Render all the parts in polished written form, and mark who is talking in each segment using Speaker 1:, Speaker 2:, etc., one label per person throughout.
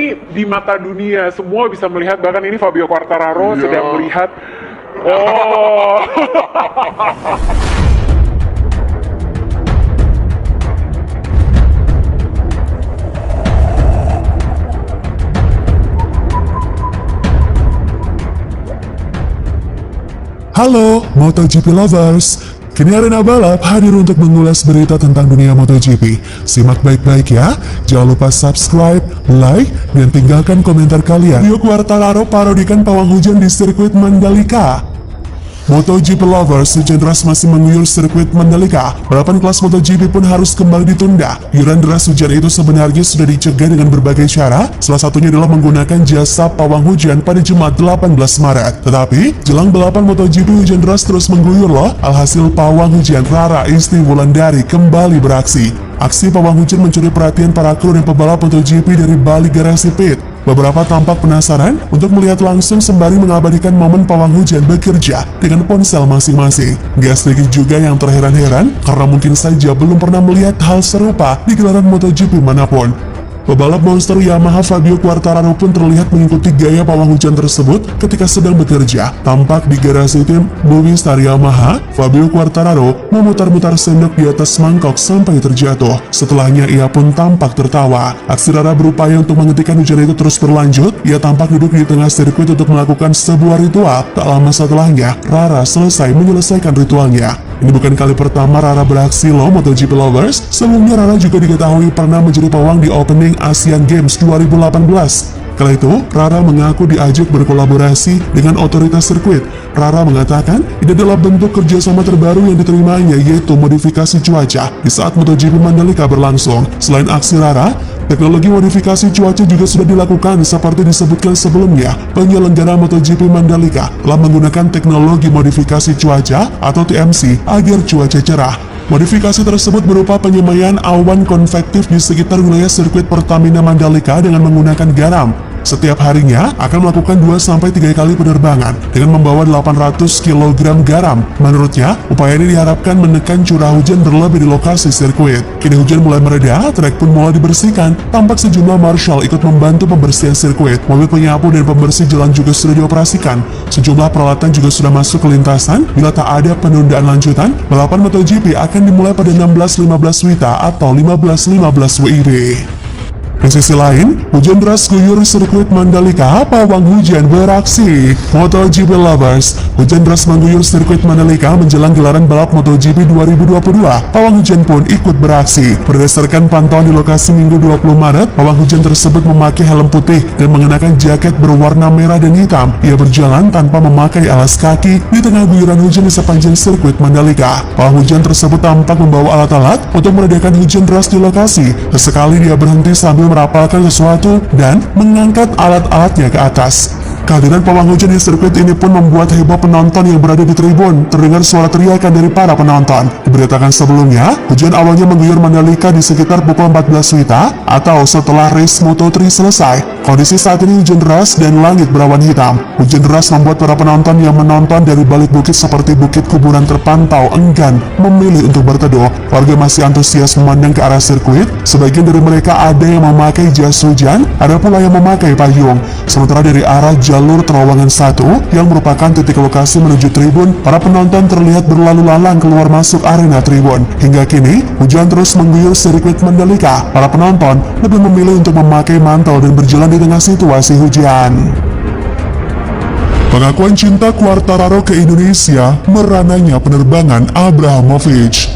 Speaker 1: ini di mata dunia, semua bisa melihat, bahkan ini Fabio Quartararo sedang melihat. Oh.
Speaker 2: Halo MotoGP lovers, kini Arena Balap hadir untuk mengulas berita tentang dunia MotoGP. Simak baik-baik ya, jangan lupa subscribe, like, dan tinggalkan komentar kalian. Fabio Quartararo parodikan pawang hujan di sirkuit Mandalika. MotoGP lovers, hujan deras masih mengguyur sirkuit Mandalika. Balapan kelas MotoGP pun harus kembali ditunda. Guyuran deras hujan itu sebenarnya sudah dicegah dengan berbagai cara, salah satunya adalah menggunakan jasa pawang hujan pada Jumat 18 Maret. Tetapi, jelang balapan MotoGP hujan deras terus mengguyur loh. Alhasil pawang hujan Rara Isti Wulandari kembali beraksi. Aksi pawang hujan mencuri perhatian para kru dan pebalap MotoGP dari balik garasi pit. Beberapa tampak penasaran untuk melihat langsung sembari mengabadikan momen pawang hujan bekerja dengan ponsel masing-masing. Gak sedikit juga yang terheran-heran karena mungkin saja belum pernah melihat hal serupa di gelaran MotoGP manapun. Pebalap monster Yamaha Fabio Quartararo pun terlihat mengikuti gaya pawang hujan tersebut ketika sedang bekerja. Tampak di garasi tim Movistar Yamaha, Fabio Quartararo memutar-mutar sendok di atas mangkok sampai terjatuh. Setelahnya ia pun tampak tertawa. Aksi Rara berupaya untuk menghentikan hujan itu terus berlanjut. Ia tampak duduk di tengah sirkuit untuk melakukan sebuah ritual. Tak lama setelahnya, Rara selesai menyelesaikan ritualnya. Ini bukan kali pertama Rara beraksi loh MotoGP lovers. Sebelumnya Rara juga diketahui pernah menjadi pawang di opening Asian Games 2018. Kala itu, Rara mengaku diajak berkolaborasi dengan otoritas sirkuit. Rara mengatakan ini adalah bentuk kerjasama terbaru yang diterimanya, yaitu modifikasi cuaca di saat MotoGP Mandalika berlangsung. Selain aksi Rara, teknologi modifikasi cuaca juga sudah dilakukan seperti disebutkan sebelumnya. Penyelenggara MotoGP Mandalika telah menggunakan teknologi modifikasi cuaca atau TMC agar cuaca cerah. Modifikasi tersebut berupa penyemaian awan konvektif di sekitar wilayah sirkuit Pertamina Mandalika dengan menggunakan garam. Setiap harinya akan melakukan 2-3 kali penerbangan dengan membawa 800 kg garam. Menurutnya, upaya ini diharapkan menekan curah hujan berlebih di lokasi sirkuit. Kini hujan mulai mereda, trek pun mulai dibersihkan. Tampak sejumlah marshal ikut membantu pembersihan sirkuit. Mobil penyapu dan pembersih jalan juga sudah dioperasikan. Sejumlah peralatan juga sudah masuk ke lintasan. Bila tak ada penundaan lanjutan, balapan MotoGP akan dimulai pada 16.15 WITA atau 15.15 WIB. Di sisi lain, hujan deras guyur sirkuit Mandalika, pawang hujan beraksi. MotoGP lovers, hujan deras mengguyur sirkuit Mandalika menjelang gelaran balap MotoGP 2022. Pawang hujan pun ikut beraksi. Berdasarkan pantauan di lokasi Minggu 20 Maret, pawang hujan tersebut memakai helm putih dan mengenakan jaket berwarna merah dan hitam. Ia berjalan tanpa memakai alas kaki di tengah guyuran hujan di sepanjang sirkuit Mandalika. Pawang hujan tersebut tampak membawa alat-alat untuk meredakan hujan deras di lokasi. Sesekali dia berhenti sambil merapalkan sesuatu dan mengangkat alat-alatnya ke atas. Kehadiran pawang hujan di sirkuit ini pun membuat heboh penonton yang berada di tribun. Terdengar suara teriakan dari para penonton. Diberitakan sebelumnya, hujan awalnya mengguyur Mandalika di sekitar pukul 14 WITA atau setelah race Moto3 selesai. Kondisi saat ini hujan deras dan langit berawan hitam. Hujan deras membuat para penonton yang menonton dari balik bukit seperti bukit kuburan terpantau enggan memilih untuk berteduh. Warga masih antusias memandang ke arah sirkuit. Sebagian dari mereka ada yang memakai jas hujan, ada pula yang memakai payung. Sementara dari arah jalur terowongan 1 yang merupakan titik lokasi menuju tribun, para penonton terlihat berlalu lalang keluar masuk arena tribun. Hingga kini, hujan terus mengguyur sirkuit Mandalika. Para penonton lebih memilih untuk memakai mantel dan berjalan di tengah situasi hujan. Pengakuan cinta Quartararo ke Indonesia merananya penerbangan Abramovich.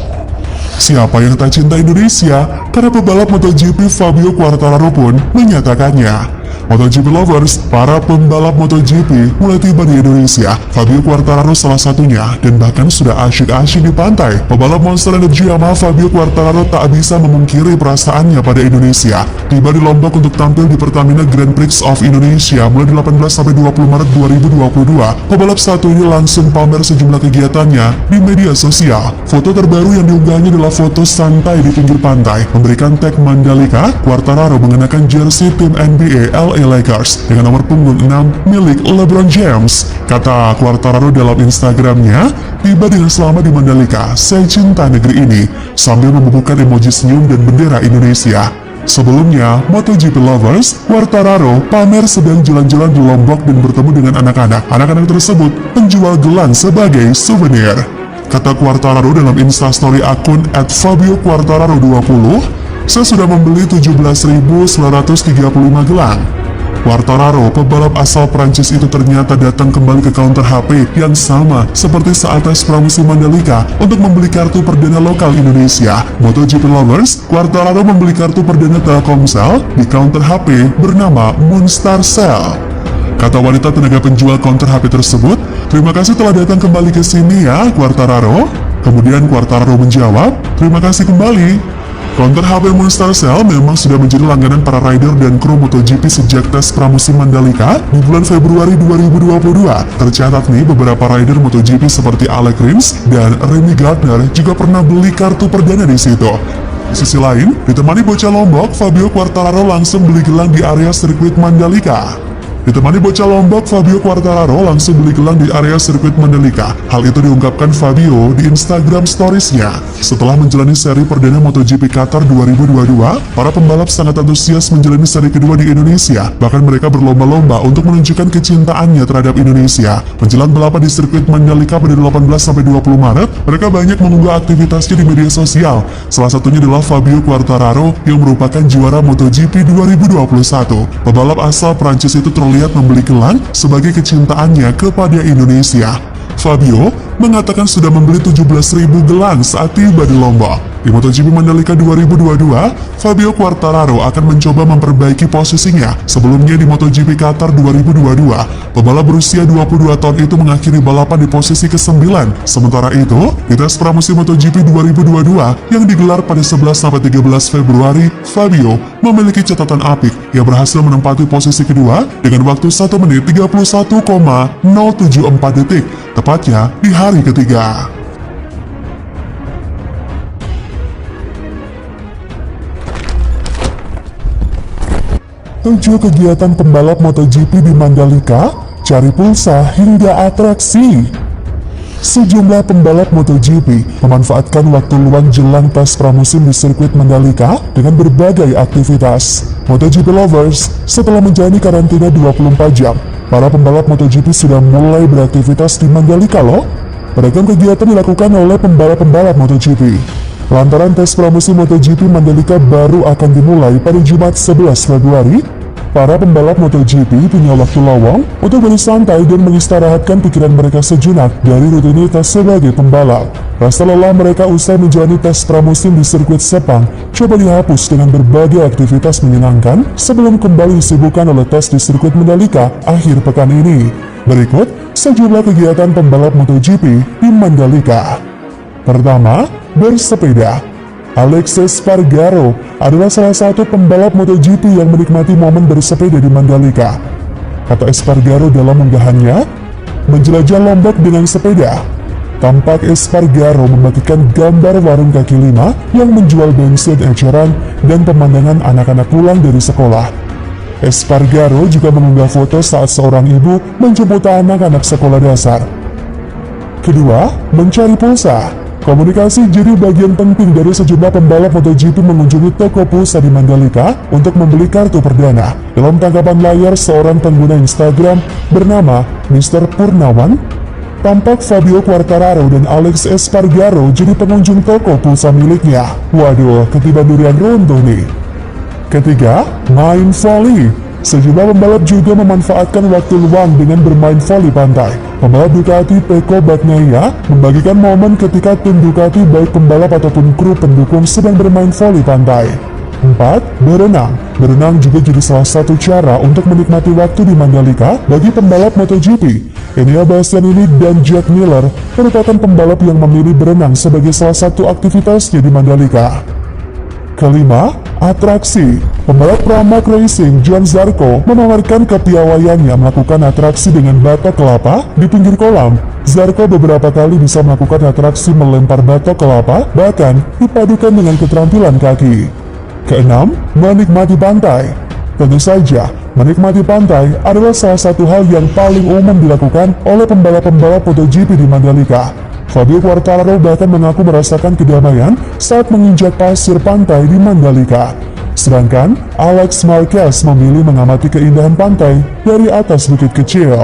Speaker 2: Siapa yang tak cinta Indonesia? Karena pebalap MotoGP Fabio Quartararo pun menyatakannya. MotoGP lovers, para pembalap MotoGP mulai tiba di Indonesia. Fabio Quartararo salah satunya, dan bahkan sudah asyik-asyik di pantai. Pebalap Monster Energy Yamaha Fabio Quartararo tak bisa memungkiri perasaannya pada Indonesia. Tiba di Lombok untuk tampil di Pertamina Grand Prix of Indonesia mulai 18-20 Maret 2022. Pebalap satu ini langsung pamer sejumlah kegiatannya di media sosial. Foto terbaru yang diunggahnya adalah foto santai di pinggir pantai, memberikan tag Mandalika. Quartararo mengenakan jersey tim NBA LA Lakers dengan nomor punggung 6 milik LeBron James. Kata Quartararo dalam Instagramnya, tiba dengan selamat di Mandalika, saya cinta negeri ini, sambil membubuhkan emoji senyum dan bendera Indonesia. Sebelumnya, MotoGP lovers, Quartararo pamer sedang jalan-jalan di Lombok dan bertemu dengan anak-anak. Anak-anak tersebut penjual gelang sebagai souvenir. Kata Quartararo dalam instastory akun @FabioQuartararo20, saya sudah membeli 17.935 gelang. Quartararo, pebalap asal Prancis itu ternyata datang kembali ke counter HP yang sama seperti saat tes pramusim Mandalika untuk membeli kartu perdana lokal Indonesia. MotoGP lovers, Quartararo membeli kartu perdana Telkomsel di counter HP bernama Moonstar Cell. Kata wanita tenaga penjual counter HP tersebut, "Terima kasih telah datang kembali ke sini ya, Quartararo." Kemudian Quartararo menjawab, "Terima kasih kembali." Counter HP Moonstar Cell memang sudah menjadi langganan para rider dan kru MotoGP sejak tes pramusim Mandalika di bulan Februari 2022. Tercatat nih, beberapa rider MotoGP seperti Alex Rins dan Remy Gardner juga pernah beli kartu perdana di situ. Di sisi lain, ditemani bocah Lombok, Fabio Quartararo langsung beli gelang di area sirkuit Mandalika. Ditemani bocah Lombok, Fabio Quartararo langsung beli gelang di area sirkuit Mandalika. Hal itu diungkapkan Fabio di Instagram Stories-nya. Setelah menjalani seri perdana MotoGP Qatar 2022, para pembalap sangat antusias menjalani seri kedua di Indonesia. Bahkan mereka berlomba-lomba untuk menunjukkan kecintaannya terhadap Indonesia. Menjelang balapan di sirkuit Mandalika pada 18-20 Maret, mereka banyak mengunggah aktivitasnya di media sosial. Salah satunya adalah Fabio Quartararo yang merupakan juara MotoGP 2021. Pebalap asal Prancis itu terlihat membeli gelang sebagai kecintaannya kepada Indonesia. Fabio mengatakan sudah membeli 17.000 gelang saat tiba di Lombok. Di MotoGP Mandalika 2022, Fabio Quartararo akan mencoba memperbaiki posisinya. Sebelumnya di MotoGP Qatar 2022, pebalap berusia 22 tahun itu mengakhiri balapan di posisi ke-9. Sementara itu, di tes pramusim MotoGP 2022 yang digelar pada 11-13 Februari, Fabio memiliki catatan apik. Ia berhasil menempati posisi kedua dengan waktu 1 menit 31,074 detik, tepatnya di hari ketiga. Tujuh kegiatan pembalap MotoGP di Mandalika, cari pulsa hingga atraksi. Sejumlah pembalap MotoGP memanfaatkan waktu luang jelang tes pramusim di sirkuit Mandalika dengan berbagai aktivitas. MotoGP lovers, setelah menjalani karantina 24 jam, para pembalap MotoGP sudah mulai beraktivitas di Mandalika loh. Beragam kegiatan dilakukan oleh pembalap-pembalap MotoGP. Lantaran tes pramusim MotoGP Mandalika baru akan dimulai pada Jumat 11 Februari, para pembalap MotoGP punya waktu lowong untuk bersantai dan mengistirahatkan pikiran mereka sejenak dari rutinitas sebagai pembalap. Rasa lelah mereka usai menjalani tes pramusim di sirkuit Sepang coba dihapus dengan berbagai aktivitas menyenangkan sebelum kembali disibukkan oleh tes di sirkuit Mandalika akhir pekan ini. Berikut sejumlah kegiatan pembalap MotoGP di Mandalika. Pertama, bersepeda. Alex Espargaro adalah salah satu pembalap MotoGP yang menikmati momen bersepeda di Mandalika. Kata Espargaro dalam unggahannya, menjelajah Lombok dengan sepeda. Tampak Espargaro membagikan gambar warung kaki lima yang menjual bensin eceran dan pemandangan anak-anak pulang dari sekolah. Espargaro juga mengunggah foto saat seorang ibu menjemput anak-anak sekolah dasar. Kedua, mencari pulsa. Komunikasi jadi bagian penting dari sejumlah pembalap MotoGP mengunjungi toko pulsa di Mandalika untuk membeli kartu perdana. Dalam tangkapan layar seorang pengguna Instagram bernama Mr. Purnawan, tampak Fabio Quartararo dan Alex Espargaro jadi pengunjung toko pulsa miliknya. Waduh, ketiban durian runtuh nih. Ketiga, main volley. Sejumlah pembalap juga memanfaatkan waktu luang dengan bermain voli pantai. Pembalap Ducati Pecco Bagnaia membagikan momen ketika tim Ducati baik pembalap ataupun kru pendukung sedang bermain voli pantai. 4. Berenang. Berenang juga jadi salah satu cara untuk menikmati waktu di Mandalika bagi pembalap MotoGP. Enea Bastianini dan Jack Miller merupakan pembalap yang memilih berenang sebagai salah satu aktivitasnya di Mandalika. Kelima, atraksi. Pembalap Pramac Racing John Zarco memamerkan kepiawaiannya melakukan atraksi dengan batok kelapa di pinggir kolam. Zarco beberapa kali bisa melakukan atraksi melempar batok kelapa, bahkan dipadukan dengan keterampilan kaki. Keenam, menikmati pantai. Tentu saja, menikmati pantai adalah salah satu hal yang paling umum dilakukan oleh pembalap-pembalap MotoGP di Mandalika. Fabio Quartararo bahkan mengaku merasakan kedamaian saat menginjak pasir pantai di Mandalika. Sedangkan Alex Marquez memilih mengamati keindahan pantai dari atas bukit kecil.